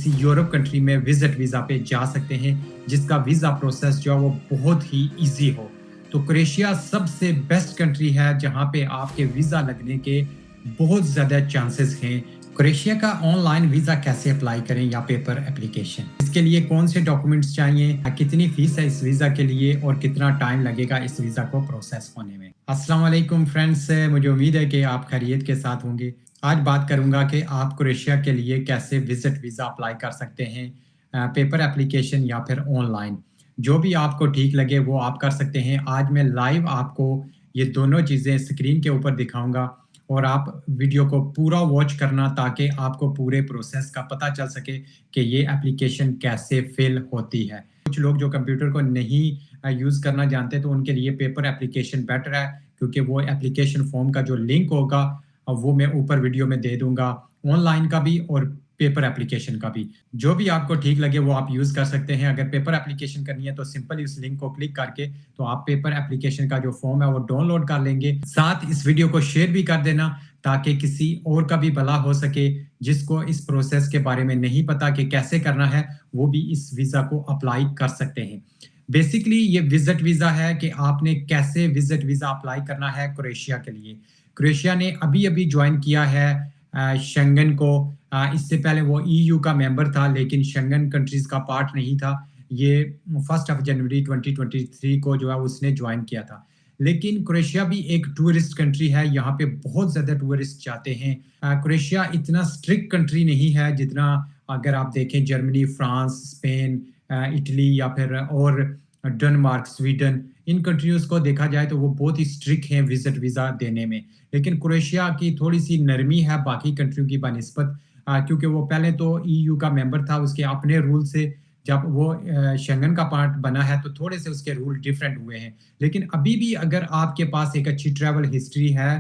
किसी Europe country में visit visa पे जा सकते हैं, जिसका वीज़ा प्रोसेस जो है वो बहुत ही ईज़ी हो। तो क्रोएशिया सबसे बेस्ट कंट्री है जहाँ पे आपके वीज़ा लगने के बहुत ज़्यादा चांसेस हैं। क्रोएशिया का ऑनलाइन वीज़ा कैसे अप्लाई करें या पेपर एप्लीकेशन? इसके लिए कौन से डॉक्यूमेंट्स चाहिए? कितनी फीस है इस वीज़ा के लिए और कितना टाइम लगेगा इस वीज़ा को प्रोसेस होने में? अस्सलाम वालेकुम फ्रेंड्स, मुझे उम्मीद है कि आप खैरियत के साथ होंगे। आज बात करूंगा कि आप क्रोएशिया के लिए कैसे विजिट वीज़ा अप्लाई कर सकते हैं, पेपर एप्लीकेशन या फिर ऑनलाइन। जो भी आपको ठीक लगे वो आप कर सकते हैं। आज मैं लाइव आपको ये दोनों चीज़ें स्क्रीन के ऊपर दिखाऊंगा और आप वीडियो को पूरा वॉच करना ताकि आपको पूरे प्रोसेस का पता चल सके कि ये एप्लीकेशन कैसे फिल होती है। कुछ लोग जो कंप्यूटर को नहीं यूज़ करना जानते तो उनके लिए पेपर एप्लीकेशन बेटर है, क्योंकि वो एप्लीकेशन फॉर्म का जो लिंक होगा वो मैं ऊपर वीडियो में दे दूंगा, ऑनलाइन का भी और पेपर एप्लीकेशन का भी। जो भी आपको ठीक लगे वो आप यूज़ कर सकते हैं। अगर पेपर एप्लीकेशन करनी है तो सिंपली उस लिंक को क्लिक करके तो आप पेपर एप्लीकेशन का जो फॉर्म है वो डाउनलोड कर लेंगे। साथ इस वीडियो को शेयर भी कर देना ताकि किसी और का भी भला हो सके जिसको इस प्रोसेस के बारे में नहीं पता कि कैसे करना है, वो भी इस वीज़ा को अप्लाई कर सकते हैं। बेसिकली ये विजिट वीज़ा है कि आपने कैसे विजिट वीज़ा अप्लाई करना है क्रोएशिया के लिए। क्रोएशिया ने अभी-अभी ज्वाइन किया है शेंगन को। इससे पहले वो ईयू का मेंबर था लेकिन शेंगन कंट्रीज़ का पार्ट नहीं था। ये 1 जनवरी 2023 को जो है उसने ज्वाइन किया था। लेकिन क्रोएशिया भी एक टूरिस्ट कंट्री है, यहाँ पे बहुत ज़्यादा टूरिस्ट जाते हैं। क्रोएशिया इतना स्ट्रिक्ट कंट्री नहीं है जितना अगर आप देखें जर्मनी, फ्रांस, स्पेन, इटली या फिर और डेनमार्क, स्वीडन, इन कंट्रीज़ को देखा जाए तो वो बहुत ही स्ट्रिक्ट हैं विजिट वीज़ा देने में। लेकिन क्रोएशिया की थोड़ी-सी नरमी है बाकी कंट्रियों की बनिस्बत, क्योंकि वो पहले तो ईयू का मेंबर था, उसके अपने रूल से जब वो शेंगन का पार्ट बना है तो थोड़े से उसके रूल डिफरेंट हुए हैं। लेकिन अभी भी अगर आपके पास एक अच्छी ट्रैवल हिस्ट्री है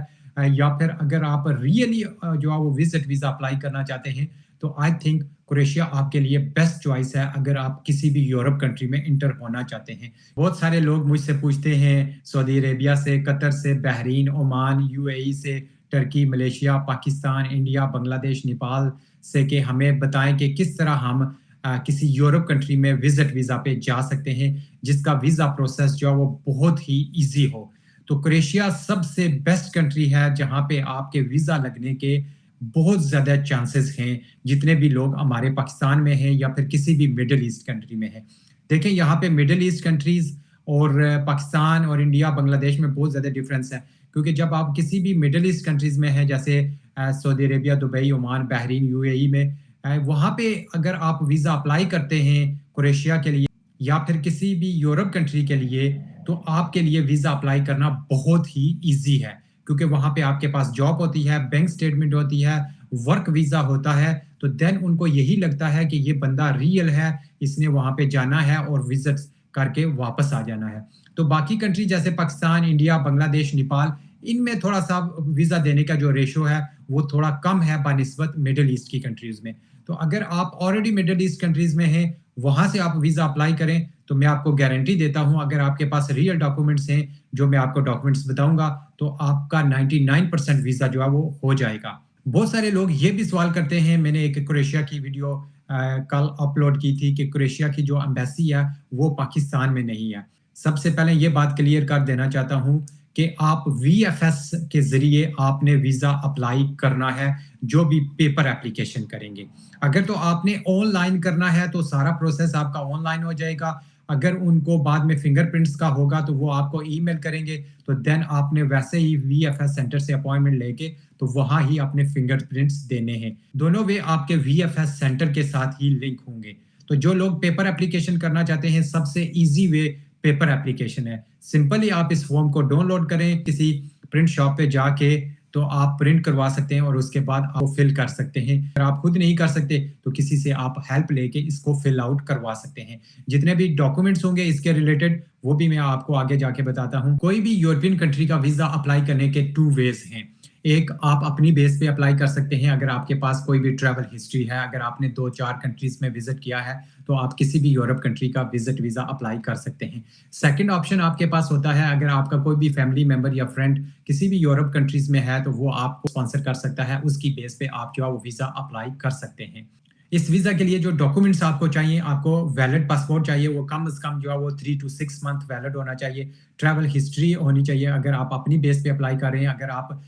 या फिर अगर आप रियली जो है वो विजिट वीज़ा अप्लाई करना चाहते हैं, तो आई थिंक क्रोएशिया आपके लिए बेस्ट चॉइस है अगर आप किसी भी यूरोप कंट्री में इंटर होना चाहते हैं। बहुत सारे लोग मुझसे पूछते हैं सऊदी अरेबिया से, कतर से, बहरीन, ओमान, यूएई से, Turkey, Malaysia, Pakistan, India, Bangladesh, Nepal से कि हमें बताएं कि किस तरह हम किसी यूरोप कंट्री में विजिट वीज़ा पे जा सकते हैं जिसका वीज़ा प्रोसेस जो है वो बहुत ही ईज़ी हो। तो क्रोएशिया सबसे बेस्ट कंट्री है जहाँ पे आपके वीज़ा लगने के बहुत ज़्यादा चांसेस हैं, जितने भी लोग हमारे पाकिस्तान में हैं या फिर किसी भी मिडल ईस्ट कंट्री में हैं। देखें यहाँ पे मिडल ईस्ट कंट्रीज़ और पाकिस्तान और इंडिया, बांग्लादेश में बहुत ज़्यादा डिफरेंस है, क्योंकि जब आप किसी भी मिडल ईस्ट कंट्रीज़ में हैं जैसे Saudi Arabia, Dubai, Oman, Bahrain, UAE में, वहाँ पे अगर आप वीज़ा अप्लाई करते हैं क्रोएशिया के लिए या फिर किसी भी यूरोप कंट्री के लिए, तो आपके लिए वीज़ा अप्लाई करना बहुत ही ईज़ी है, क्योंकि वहाँ पे आपके पास जॉब होती है, बैंक स्टेटमेंट होती है, वर्क वीज़ा होता है, तो देन उनको यही लगता है कि ये बंदा रियल है, इसने वहाँ पे जाना है और विज़िट करके वापस आ जाना है। तो बाकी कंट्री जैसे पाकिस्तान, इंडिया, बांग्लादेश, नेपाल, इनमें थोड़ा-सा वीज़ा देने का जो रेशियो है, वो थोड़ा कम है बनिस्बत मिडल ईस्ट की कंट्रीज़ में। तो अगर आप ऑलरेडी मिडल ईस्ट कंट्रीज़ में हैं, वहाँ से आप वीज़ा अप्लाई करें, तो मैं आपको गारंटी देता हूँ अगर आपके पास रियल डॉक्यूमेंट्स हैं, जो मैं आपको डॉक्यूमेंट्स बताऊँगा, तो आपका 99% वीज़ा जो है वो हो जाएगा। बहुत सारे लोग ये भी सवाल करते हैं, मैंने एक क्रोएशिया की वीडियो कल अपलोड की थी कि क्रोएशिया की जो एम्बेसी है, वो पाकिस्तान में नहीं है। सबसे पहले ये बात क्लियर कर देना चाहता हूँ कि आप वीएफएस के ज़रिए आपने वीज़ा अप्लाई करना है, जो भी पेपर एप्लीकेशन करेंगे। अगर तो आपने ऑनलाइन करना है तो सारा प्रोसेस आपका ऑनलाइन हो जाएगा। अगर उनको बाद में फिंगरप्रिंट्स का होगा तो वो आपको ईमेल करेंगे, तो देन आपने वैसे ही वीएफएस सेंटर से अपॉइंटमेंट लेके तो वहाँ ही अपने फिंगरप्रिंट्स देने हैं। दोनों वे आपके वीएफएस सेंटर के साथ ही लिंक होंगे। तो जो लोग पेपर एप्लीकेशन करना चाहते हैं, सबसे ईज़ी वे पेपर एप्लीकेशन है। सिंपली आप इस फॉर्म को डाउनलोड करें, किसी प्रिंट शॉप पे जाके तो आप प्रिंट करवा सकते हैं और उसके बाद आप फिल कर सकते हैं। अगर आप खुद नहीं कर सकते तो किसी से आप हेल्प लेके इसको फिल आउट करवा सकते हैं। जितने भी डॉक्यूमेंट्स होंगे इसके रिलेटेड वो भी मैं आपको आगे जाके बताता हूँ। कोई भी यूरोपियन कंट्री का वीज़ा अप्लाई करने के 2 वेज़ हैं। एक, आप अपनी बेस पे अप्लाई कर सकते हैं अगर आपके पास कोई भी ट्रैवल हिस्ट्री है, अगर आपने 2-4 कंट्रीज़ में विज़िट किया है, तो आप किसी भी यूरोप कंट्री का विज़िट वीज़ा अप्लाई कर सकते हैं। सेकंड ऑप्शन आपके पास होता है, अगर आपका कोई भी फैमिली मेंबर या फ्रेंड किसी भी यूरोप कंट्रीज़ में है, तो वो आपको स्पॉन्सर कर सकता है, उसकी बेस पे आप जो है वो वीज़ा अप्लाई कर सकते हैं। इस वीज़ा के लिए जो डॉक्यूमेंट्स आपको चाहिए, आपको वैलिड पासपोर्ट चाहिए, वो कम से कम जो है वो 3 टू 6 मंथ वैलिड होना चाहिए। ट्रैवल हिस्ट्री होनी चाहिए, अगर आप अपनी बेस पे अप्लाई कर रहे हैं, अगर आप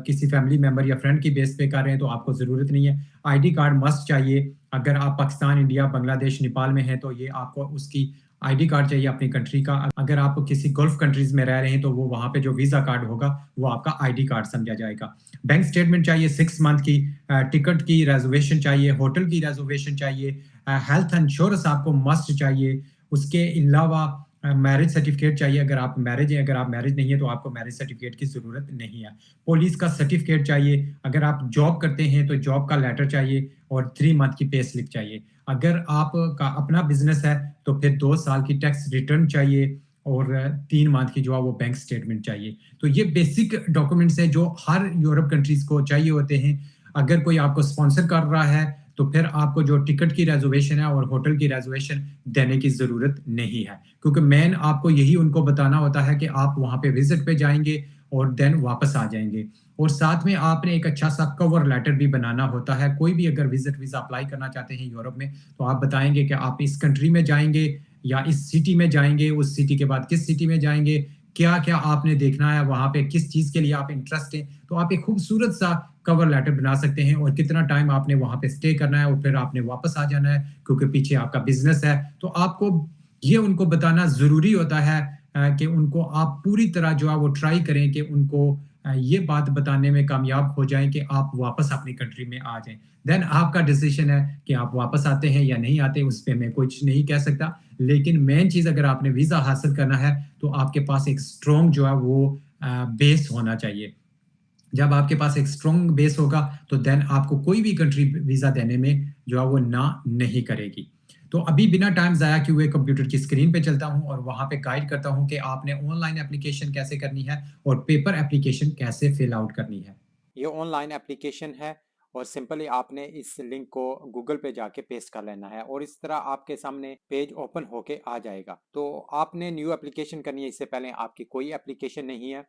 किसी फैमिली मेंबर या फ्रेंड की बेस पे कर रहे हैं, तो आपको ज़रूरत नहीं है। आईडी कार्ड मस्ट चाहिए, अगर आप पाकिस्तान, इंडिया, बांग्लादेश, नेपाल में हैं, तो ये आपको उसकी आईडी कार्ड चाहिए अपनी कंट्री का। अगर आप किसी गल्फ कंट्रीज़ में रह रहे हैं, तो वो वहाँ पे जो वीज़ा कार्ड होगा, वो आपका आईडी कार्ड समझा जाएगा। बैंक स्टेटमेंट चाहिए 6 मंथ की, टिकट की रिजर्वेशन चाहिए, होटल की रिजर्वेशन चाहिए, हेल्थ इंश्योरेंस आपको मस्ट चाहिए। उसके अलावा मैरिज सर्टिफिकेट चाहिए, अगर आप मैरिज हैं, अगर आप मैरिज नहीं है तो आपको मैरिज सर्टिफिकेट की ज़रूरत नहीं है। पुलिस का सर्टिफिकेट चाहिए, अगर आप जॉब करते हैं तो जॉब का लेटर चाहिए और 3 मंथ की पे स्लिप चाहिए। अगर आपका अपना बिज़नेस है तो फिर 2 साल की टैक्स रिटर्न चाहिए और 3 मंथ की जो है वो बैंक स्टेटमेंट चाहिए। तो ये बेसिक डॉक्यूमेंट्स हैं जो हर यूरोप कंट्रीज़ को चाहिए होते हैं। अगर कोई आपको स्पॉन्सर कर रहा है, तो फिर आपको जो टिकट की रिजर्वेशन है और होटल की रिजर्वेशन देने की ज़रूरत नहीं है। क्योंकि मेन आपको यही उनको बताना होता है कि आप वहाँ पे विज़िट पे जाएँगे और देन वापस आ जाएँगे। और साथ में आपने एक अच्छा-सा कवर लेटर भी बनाना होता है। कोई भी अगर विज़िट वीज़ा अप्लाई करना चाहते हैं यूरोप में, तो आप बताएँगे कि आप इस कंट्री में जाएँगे या इस सिटी में जाएँगे, उस सिटी के बाद किस सिटी में जाएँगे, क्या-क्या आपने देखना है वहाँ पे, किस चीज़ के लिए आप इंटरेस्ट हैं। तो आप एक खूबसूरत-सा कवर लेटर बना सकते हैं और कितना टाइम आपने वहाँ पे स्टे करना है और फिर आपने वापस आ जाना है, क्योंकि पीछे आपका बिज़नेस है। तो आपको ये उनको बताना ज़रूरी होता है कि उनको आप पूरी तरह जो है वो ट्राई करें कि उनको ये बात बताने में कामयाब हो जाएँ कि आप वापस अपनी कंट्री में आ जाएँ। देन आपका डिसीज़न है कि आप वापस आते हैं या नहीं आते, उस पे मैं कुछ नहीं कह सकता। लेकिन मेन चीज़, अगर आपने वीज़ा हासिल करना है, तो आपके पास एक स्ट्रॉन्ग जो है वो बेस होना चाहिए। जब आपके पास एक स्ट्रॉन्ग बेस होगा, तो देन आपको कोई भी कंट्री वीज़ा देने में जो है वो ना नहीं करेगी। तो अभी बिना टाइम ज़ाया किए हुए कंप्यूटर की स्क्रीन पे चलता हूँ और वहाँ पे गाइड करता हूँ कि आपने ऑनलाइन एप्लीकेशन कैसे करनी है और पेपर एप्लीकेशन कैसे फिल आउट करनी है। ये ऑनलाइन एप्लीकेशन है और सिंपली आपने इस लिंक को गूगल पे जाके पेस्ट कर लेना है और इस तरह आपके सामने पेज ओपन होके आ जाएगा। तो आपने न्यू एप्लीकेशन करनी है, इससे पहले आपकी कोई एप्लीकेशन नहीं है।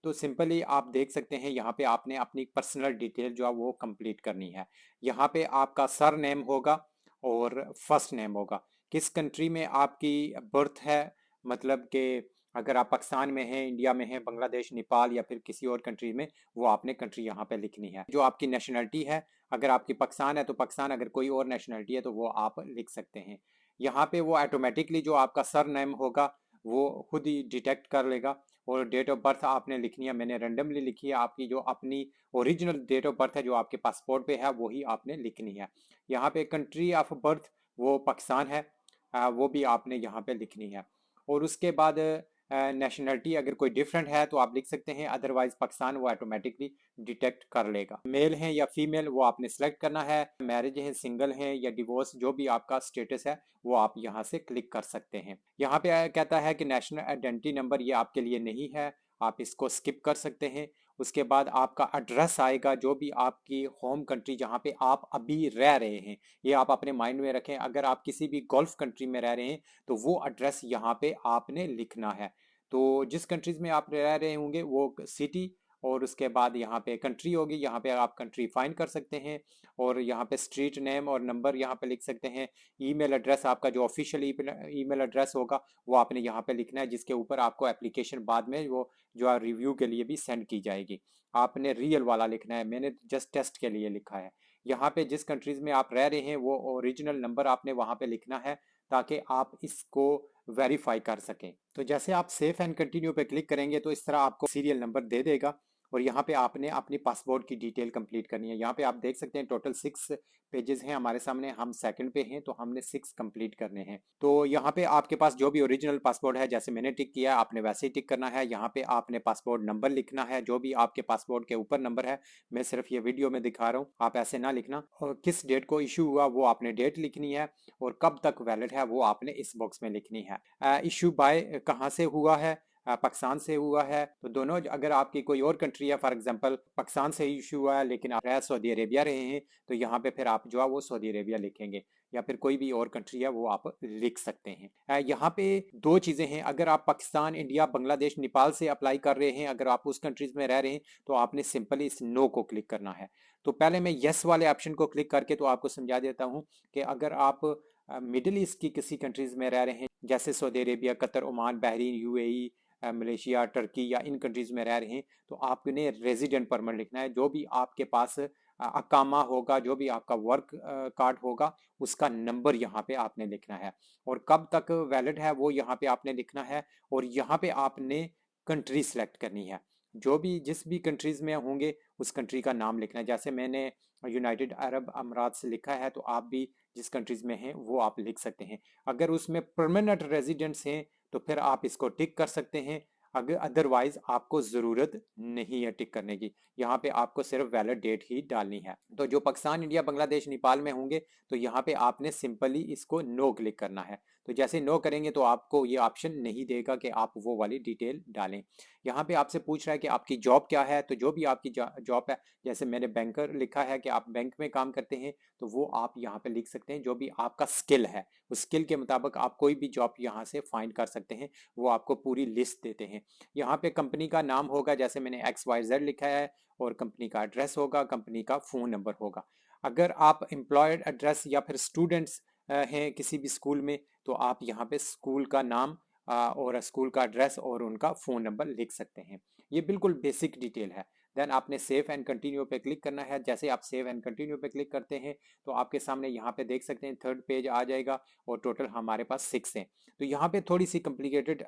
तो सिंपली आप देख सकते हैं यहाँ पे आपने अपनी पर्सनल डिटेल जो है वो कंप्लीट करनी है। यहाँ पे आपका सर नेम होगा और फर्स्ट नेम होगा, किस कंट्री में आपकी बर्थ है, मतलब कि अगर आप पाकिस्तान में हैं, इंडिया में हैं, बांग्लादेश, नेपाल या फिर किसी और कंट्री में, वो आपने कंट्री यहाँ पे लिखनी है। जो आपकी नेशनलिटी है, अगर आपकी पाकिस्तान है तो पाकिस्तान, अगर कोई और नेशनलिटी है तो वो आप लिख सकते हैं। यहाँ पे वो ऑटोमेटिकली जो आपका सर नेम होगा वो खुद ही डिटेक्ट कर लेगा। और डेट ऑफ बर्थ आपने लिखनी है, मैंने रेंडमली लिखी है। आपकी जो अपनी ओरिजिनल डेट ऑफ बर्थ है जो आपके पासपोर्ट पे है वही आपने लिखनी है। यहाँ पे कंट्री ऑफ बर्थ वो पाकिस्तान है, वो भी आपने यहाँ पे लिखनी है। और उसके बाद नेशनलिटी अगर कोई डिफरेंट है तो आप लिख सकते हैं, अदरवाइज पाकिस्तान वो ऑटोमेटिकली डिटेक्ट कर लेगा। मेल है या फीमेल वो आपने सेलेक्ट करना है, मैरिज है, सिंगल है या डिवोर्स, जो भी आपका स्टेटस है वो आप यहाँ से क्लिक कर सकते हैं। यहाँ पे कहता है कि नेशनल आइडेंटिटी नंबर ये आपके लिए नहीं है, आप इसको स्किप कर सकते हैं। उसके बाद आपका एड्रेस आएगा, जो भी आपकी होम कंट्री जहाँ पे आप अभी रह रहे हैं, ये आप अपने माइंड में रखें। अगर आप किसी भी गल्फ कंट्री में रह रहे हैं तो वो एड्रेस यहाँ पे आपने लिखना है। तो जिस कंट्रीज में आप रह रहे होंगे वो सिटी और उसके बाद यहाँ पे कंट्री होगी, यहाँ पे आप कंट्री फाइंड कर सकते हैं और यहाँ पे स्ट्रीट नेम और नंबर यहाँ पे लिख सकते हैं। ईमेल एड्रेस आपका जो ऑफिशियल ईमेल एड्रेस होगा वो आपने यहाँ पे लिखना है, जिसके ऊपर आपको एप्लीकेशन बाद में वो जो है रिव्यू के लिए भी सेंड की जाएगी। आपने रियल वाला लिखना है, मैंने जस्ट टेस्ट के लिए लिखा है। यहाँ पे जिस कंट्रीज में आप रह रहे हैं वो ओरिजिनल नंबर आपने वहाँ पे लिखना है ताकि आप इसको वेरीफाई कर सकें। तो जैसे आप सेफ एंड कंटिन्यू पे क्लिक करेंगे तो इस तरह आपको सीरियल नंबर दे देगा और यहाँ पे आपने अपनी पासपोर्ट की डिटेल कंप्लीट करनी है। यहाँ पे आप देख सकते हैं टोटल 6 पेजेस हैं हमारे सामने, हम सेकंड पे हैं तो हमने 6 कंप्लीट करने हैं। तो यहाँ पे आपके पास जो भी ओरिजिनल पासपोर्ट है, जैसे मैंने टिक किया है आपने वैसे ही टिक करना है। यहाँ पे आपने पासपोर्ट नंबर लिखना है, जो भी आपके पासपोर्ट के ऊपर नंबर है। मैं सिर्फ ये वीडियो में दिखा रहा हूँ, आप ऐसे ना लिखना। और किस डेट को इशू हुआ वो आपने डेट लिखनी है और कब तक वैलिड है वो आपने इस बॉक्स में लिखनी है। इशू बाय कहाँ से हुआ है, पाकिस्तान से हुआ है तो दोनों। अगर आपकी कोई और कंट्री है, फॉर एग्जांपल पाकिस्तान से इशू हुआ है लेकिन आप सऊदी अरेबिया रहे हैं, तो यहाँ पे फिर आप जो है वो सऊदी अरेबिया लिखेंगे। या फिर कोई भी और कंट्री है वो आप लिख सकते हैं। यहाँ पे दो चीज़ें हैं, अगर आप पाकिस्तान, इंडिया, बांग्लादेश, नेपाल से अप्लाई कर रहे हैं, अगर आप उस कंट्रीज में रह रहे हैं तो आपने सिंपली इस नो को क्लिक करना है। तो पहले मैं यस वाले ऑप्शन को क्लिक करके तो आपको समझा देता हूँ कि अगर आप मिडिल ईस्ट की किसी कंट्रीज में रह रहे हैं जैसे Saudi Arabia, Qatar, Oman, Bahrain, UAE, Malaysia, Turkey या इन कंट्रीज में रह रहे हैं तो आपने रेजिडेंट परमिट लिखना है। जो भी आपके पास अकामा होगा, जो भी आपका वर्क कार्ड होगा, उसका नंबर यहाँ पे आपने लिखना है और कब तक वैलिड है वो यहाँ पे आपने लिखना है। और यहाँ पे आपने कंट्री सेलेक्ट करनी है, जो भी जिस भी कंट्रीज में होंगे उस कंट्री का नाम लिखना है। जैसे मैंने यूनाइटेड अरब अमारात से लिखा है तो आप भी जिस कंट्रीज में हैं वो आप लिख सकते हैं। अगर उसमें परमानेंट रेजिडेंट्स हैं तो फिर आप इसको टिक कर सकते हैं, अगर अदरवाइज आपको ज़रूरत नहीं है टिक करने की। यहाँ पे आपको सिर्फ वैलिड डेट ही डालनी है। तो जो पाकिस्तान, इंडिया, बांग्लादेश, नेपाल में होंगे तो यहाँ पे आपने सिंपली इसको नो क्लिक करना है। तो जैसे नो करेंगे तो आपको ये ऑप्शन नहीं देगा कि आप वो वाली डिटेल डालें। यहाँ पे आपसे पूछ रहा है कि आपकी जॉब क्या है, तो जो भी आपकी जॉब है, जैसे मैंने बैंकर लिखा है कि आप बैंक में काम करते हैं तो वो आप यहाँ पे लिख सकते हैं। जो भी आपका स्किल है उस स्किल के मुताबिक आप कोई भी जॉब यहाँ से फाइंड कर सकते हैं, वो आपको पूरी लिस्ट देते हैं। यहाँ पे कंपनी का नाम होगा, जैसे मैंने XYZ लिखा है, और कंपनी का एड्रेस होगा, कंपनी का फ़ोन नंबर होगा। अगर आप एम्प्लॉयड एड्रेस या फिर स्टूडेंट्स हैं किसी भी स्कूल में तो आप यहाँ पे स्कूल का नाम और स्कूल का एड्रेस और उनका फ़ोन नंबर लिख सकते हैं। ये बिल्कुल बेसिक डिटेल है। देन आपने सेव एंड कंटिन्यू पे क्लिक करना है। जैसे आप सेव एंड कंटिन्यू पे क्लिक करते हैं तो आपके सामने यहाँ पे देख सकते हैं थर्ड पेज आ जाएगा और टोटल हमारे पास 6 हैं। तो यहाँ पे थोड़ी सी कॉम्प्लिकेटेड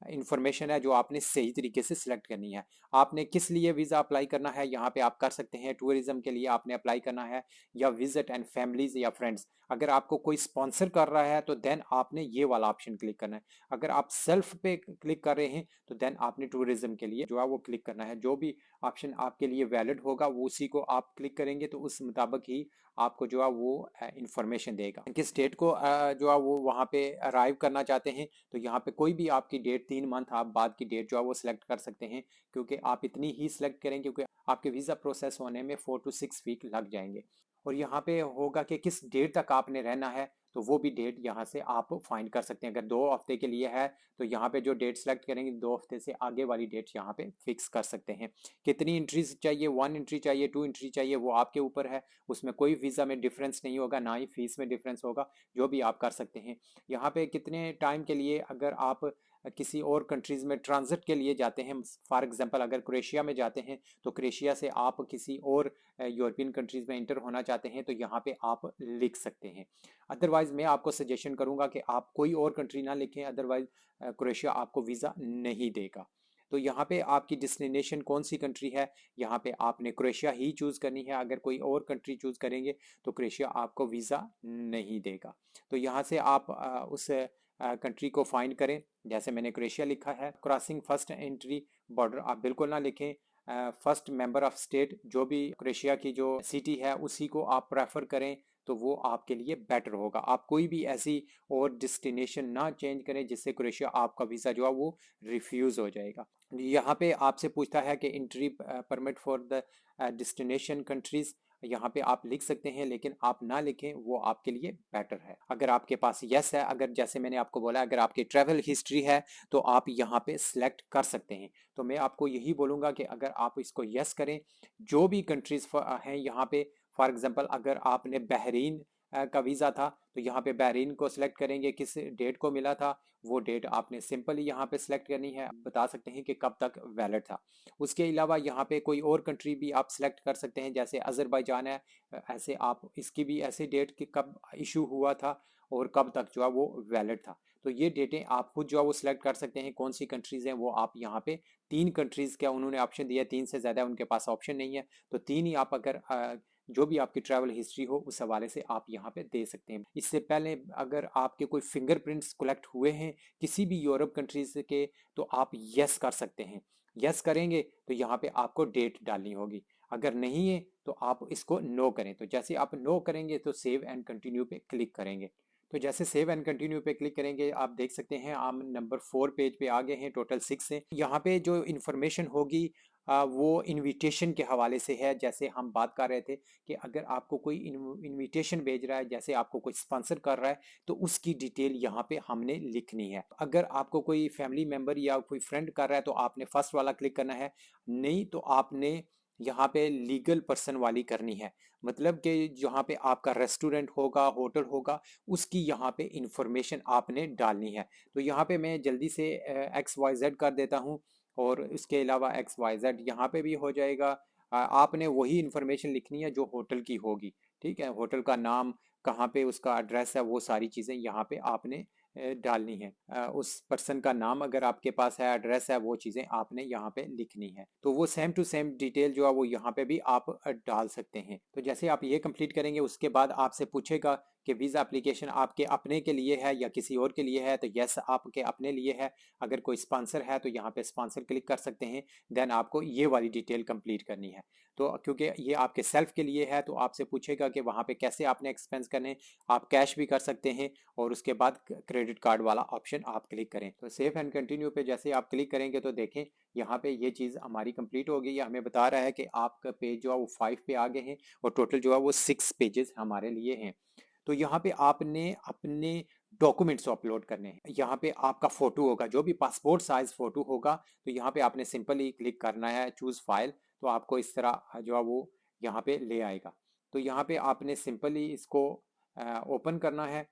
इंफॉर्मेशन है जो आपने सही तरीके से सिलेक्ट करनी है। आपने किस लिए वीज़ा अप्लाई करना है यहाँ पे आप कर सकते हैं। टूरिज्म के लिए आपने अप्लाई करना है या विजिट एंड फैमिलीज या फ्रेंड्स। अगर आपको कोई स्पॉन्सर कर रहा है तो देन आपने ये वाला ऑप्शन क्लिक करना है। अगर आप सेल्फ पे क्लिक कर रहे हैं तो देन आपने टूरिज्म के लिए जो है वो क्लिक करना है। जो भी ऑप्शन आपके लिए वैलिड होगा वो उसी को आप क्लिक करेंगे तो उस मुताबिक ही आपको जो है वो इंफॉर्मेशन देगा। किस डेट को जो है वो वहाँ पे अराइव करना चाहते हैं तो यहाँ पे कोई भी आपकी डेट 3 मंथ आप बाद की डेट जो है वो सिलेक्ट कर सकते हैं, क्योंकि आप इतनी ही सिलेक्ट करें क्योंकि आपके वीज़ा प्रोसेस होने में 4 to 6 वीक लग जाएंगे। और यहाँ पे होगा कि किस डेट तक आपने रहना है तो वो भी डेट यहाँ से आप फाइंड कर सकते हैं। अगर 2 हफ्ते के लिए है तो यहाँ पे जो डेट सेलेक्ट करेंगे 2 हफ्ते से आगे वाली डेट यहाँ पे फिक्स कर सकते हैं। कितनी एंट्रीज चाहिए, 1 एंट्री चाहिए, 2 एंट्री चाहिए, वो आपके ऊपर है। उसमें कोई वीज़ा में डिफरेंस नहीं होगा, ना ही फीस में डिफरेंस होगा, जो भी आप कर सकते हैं। यहाँ पे कितने टाइम के लिए अगर आप किसी और कंट्रीज़ में ट्रांजिट के लिए जाते हैं, फॉर एग्जांपल अगर क्रोएशिया में जाते हैं तो क्रोएशिया से आप किसी और यूरोपियन कंट्रीज़ में इंटर होना चाहते हैं तो यहाँ पे आप लिख सकते हैं। अदरवाइज़ मैं आपको सजेशन करूँगा कि आप कोई और कंट्री ना लिखें, अदरवाइज़ क्रोएशिया आपको वीज़ा नहीं देगा। तो यहाँ पे आपकी डेस्टिनेशन कौन सी कंट्री है, यहाँ पे आपने क्रोएशिया ही चूज़ करनी है। अगर कोई और कंट्री चूज़ करेंगे तो क्रोएशिया आपको वीज़ा नहीं देगा। तो यहाँ से आप उस कंट्री को फाइंड करें। जैसे मैंने क्रोएशिया लिखा है। क्रॉसिंग फर्स्ट एंट्री बॉर्डर आप बिल्कुल ना लिखें। फर्स्ट मेंबर ऑफ स्टेट, जो भी क्रोएशिया की जो सिटी है उसी को आप प्रेफर करें तो वो आपके लिए बेटर होगा। आप कोई भी ऐसी और डेस्टिनेशन ना चेंज करें जिससे क्रोएशिया आपका वीज़ा जो है वो रिफ्यूज़ हो जाएगा। यहाँ पे आपसे पूछता है कि entry permit for the destination countries, यहाँ पे आप लिख सकते हैं लेकिन आप ना लिखें, वो आपके लिए बेटर है। अगर आपके पास यस है, अगर जैसे मैंने आपको बोला अगर आपकी ट्रैवल हिस्ट्री है तो आप यहाँ पे सिलेक्ट कर सकते हैं। तो मैं आपको यही बोलूँगा कि अगर आप इसको यस करें, जो भी कंट्रीज हैं यहाँ पे, फॉर एग्जांपल अगर आपने बहरीन का वीज़ा था तो यहाँ पे बहरीन को सिलेक्ट करेंगे, किस डेट को मिला था वो डेट आपने सिंपली यहाँ पे सिलेक्ट करनी है। बता सकते हैं कि कब तक वैलिड था। उसके अलावा यहाँ पे कोई और कंट्री भी आप सिलेक्ट कर सकते हैं, जैसे अज़रबैजान है, ऐसे आप इसकी भी ऐसी डेट कि कब इशू हुआ था और कब तक जो है वो वैलिड था। तो ये डेटें आप खुद जो है वो सिलेक्ट कर सकते हैं कौन सी कंट्रीज़ हैं वो आप यहाँ पे 3 कंट्रीज़ का उन्होंने ऑप्शन दिया, 3 से ज़्यादा उनके पास ऑप्शन नहीं है। तो 3 ही आप अगर जो भी आपकी ट्रैवल हिस्ट्री हो उस हवाले से आप यहाँ पे दे सकते हैं। इससे पहले अगर आपके कोई फिंगरप्रिंट्स कलेक्ट हुए हैं किसी भी यूरोप कंट्रीज के तो आप यस कर सकते हैं। यस करेंगे तो यहाँ पे आपको डेट डालनी होगी, अगर नहीं है तो आप इसको नो करें। तो जैसे आप नो करेंगे तो सेव एंड कंटिन्यू पे क्लिक करेंगे। तो जैसे सेव एंड कंटिन्यू पे क्लिक करेंगे आप देख सकते हैं हम नंबर 4 पेज पे आ गए हैं। टोटल 6 हैं। यहाँ पे जो इन्फॉर्मेशन होगी वो इनविटेशन के हवाले से है। जैसे हम बात कर रहे थे कि अगर आपको कोई इनविटेशन भेज रहा है, जैसे आपको कोई स्पॉन्सर कर रहा है, तो उसकी डिटेल यहाँ पे हमने लिखनी है। अगर आपको कोई फैमिली मेंबर या कोई फ्रेंड कर रहा है तो आपने फर्स्ट वाला क्लिक करना है, नहीं तो आपने यहाँ पे लीगल पर्सन वाली करनी है। मतलब कि जहाँ पे आपका रेस्टोरेंट होगा, होटल होगा, उसकी यहाँ पे इंफॉर्मेशन आपने डालनी है। तो यहाँ पे मैं जल्दी से XYZ कर देता हूँ, और इसके अलावा XYZ यहाँ पे भी हो जाएगा। आपने वही इंफॉर्मेशन लिखनी है जो होटल की होगी। ठीक है, होटल का नाम, कहाँ पे उसका एड्रेस है, वो सारी चीज़ें यहाँ पे आपने डालनी है। उस पर्सन का नाम अगर आपके पास है, एड्रेस है, वो चीज़ें आपने यहाँ पे लिखनी है। तो वो सेम टू सेम डिटेल जो है वो यहाँ पे भी आप डाल सकते हैं। तो जैसे आप ये कंप्लीट करेंगे, उसके बाद आपसे पूछेगा कि वीज़ा एप्लीकेशन आपके अपने के लिए है या किसी और के लिए है। तो यस, आपके अपने लिए है। अगर कोई स्पॉन्सर है तो यहाँ पे स्पॉन्सर क्लिक कर सकते हैं। देन आपको ये वाली डिटेल कंप्लीट करनी है। तो क्योंकि ये आपके सेल्फ के लिए है, तो आपसे पूछेगा कि वहाँ पे कैसे आपने एक्सपेंस करने। आप कैश भी कर सकते हैं, और उसके बाद क्रेडिट कार्ड वाला ऑप्शन आप क्लिक करें। तो सेव एंड कंटिन्यू पे जैसे आप क्लिक करेंगे तो देखें यहाँ पे ये चीज़ हमारी कंप्लीट हो गई है। हमें बता रहा है कि आपका पेज जो है वो 5 पे आ गए हैं, और टोटल जो है वो 6 पेजेस हमारे लिए हैं। तो यहाँ पे आपने अपने डॉक्यूमेंट्स अपलोड करने हैं। यहाँ पे आपका फोटो होगा, जो भी पासपोर्ट साइज फोटो होगा, तो यहाँ पे आपने सिंपली क्लिक करना है चूज फाइल। तो आपको इस तरह जो है वो यहाँ पे ले आएगा। तो यहाँ पे आपने सिंपली इसको ओपन करना है।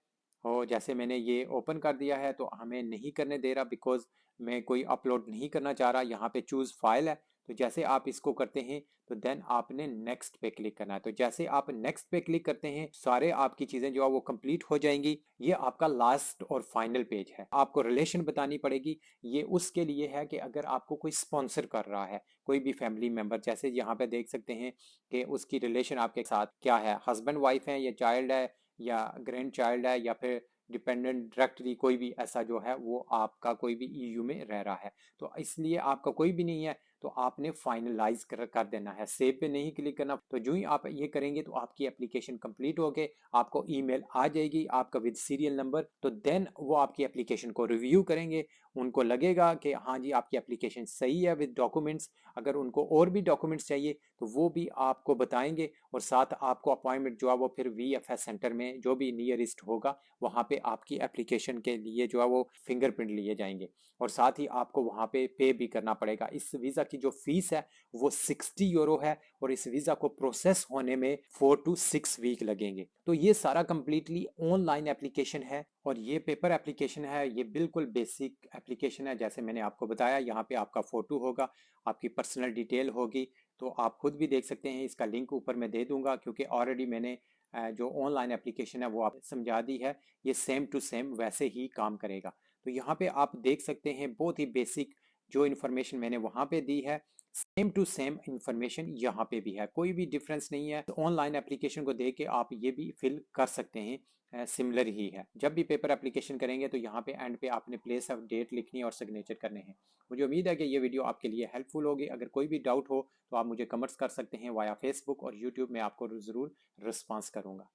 और जैसे मैंने ये ओपन कर दिया है, तो हमें नहीं करने दे रहा, बिकॉज मैं कोई अपलोड नहीं करना चाह रहा। यहाँ पे चूज फाइल है, तो जैसे आप इसको करते हैं तो देन आपने नेक्स्ट पे क्लिक करना है। तो जैसे आप नेक्स्ट पे क्लिक करते हैं, सारे आपकी चीजें जो है वो कंप्लीट हो जाएंगी। ये आपका लास्ट और फाइनल पेज है। आपको रिलेशन बतानी पड़ेगी। ये उसके लिए है कि अगर आपको कोई स्पॉन्सर कर रहा है, कोई भी फैमिली मेंबर, जैसे यहाँ पे देख सकते हैं कि उसकी रिलेशन आपके साथ क्या है, हस्बैंड वाइफ है, या चाइल्ड है, या ग्रैंड चाइल्ड है, या फिर डिपेंडेंट डायरेक्टली कोई भी ऐसा जो है वो आपका कोई भी EU में रह रहा है। तो इसलिए आपका कोई भी नहीं है, तो आपने फाइनलाइज कर देना है, सेव पे नहीं क्लिक करना। तो जो ही आप ये करेंगे तो आपकी एप्लीकेशन कंप्लीट हो गए, आपको ईमेल आ जाएगी आपका विद सीरियल नंबर। तो देन वो आपकी एप्लीकेशन को रिव्यू करेंगे। उनको लगेगा कि हाँ जी आपकी एप्लीकेशन सही है विद डॉक्यूमेंट्स। अगर उनको और भी डॉक्यूमेंट्स चाहिए तो वो भी आपको बताएंगे, और साथ आपको अपॉइंटमेंट जो है वो फिर VFS सेंटर में जो भी नियरेस्ट होगा वहाँ पे आपकी एप्लीकेशन के लिए जो है वो फिंगरप्रिंट लिए जाएंगे। और साथ ही आपको वहाँ पे भी करना पड़ेगा। इस वीज़ा की जो फीस है वो 60 यूरो है, और इस वीज़ा को प्रोसेस होने में 4 to 6 वीक लगेंगे। तो ये सारा कंप्लीटली ऑनलाइन एप्लीकेशन है, और ये पेपर एप्लीकेशन है। ये बिल्कुल बेसिक एप्लीकेशन है। जैसे मैंने आपको बताया, यहाँ पे आपका फोटो होगा, आपकी पर्सनल डिटेल होगी। तो आप खुद भी देख सकते हैं, इसका लिंक ऊपर मैं दे दूंगा, क्योंकि ऑलरेडी मैंने जो ऑनलाइन एप्लीकेशन है वो आप समझा दी है। ये सेम टू सेम वैसे ही काम करेगा। तो यहाँ पे आप देख सकते हैं बहुत ही बेसिक जो इन्फॉर्मेशन मैंने वहाँ पे दी है, सेम टू सेम इंफॉर्मेशन यहाँ पे भी है, कोई भी डिफरेंस नहीं है। तो ऑनलाइन एप्लीकेशन को देख के आप ये भी फिल कर सकते हैं, सिमिलर ही है। जब भी पेपर एप्लीकेशन करेंगे तो यहाँ पे एंड पे आपने प्लेस ऑफ डेट लिखनी है और सिग्नेचर करने हैं। मुझे उम्मीद है कि ये वीडियो आपके लिए हेल्पफुल होगी। अगर कोई भी डाउट हो तो आप मुझे कमेंट्स कर सकते हैं वाया फेसबुक और यूट्यूब में, आपको ज़रूर रिस्पॉन्स करूँगा।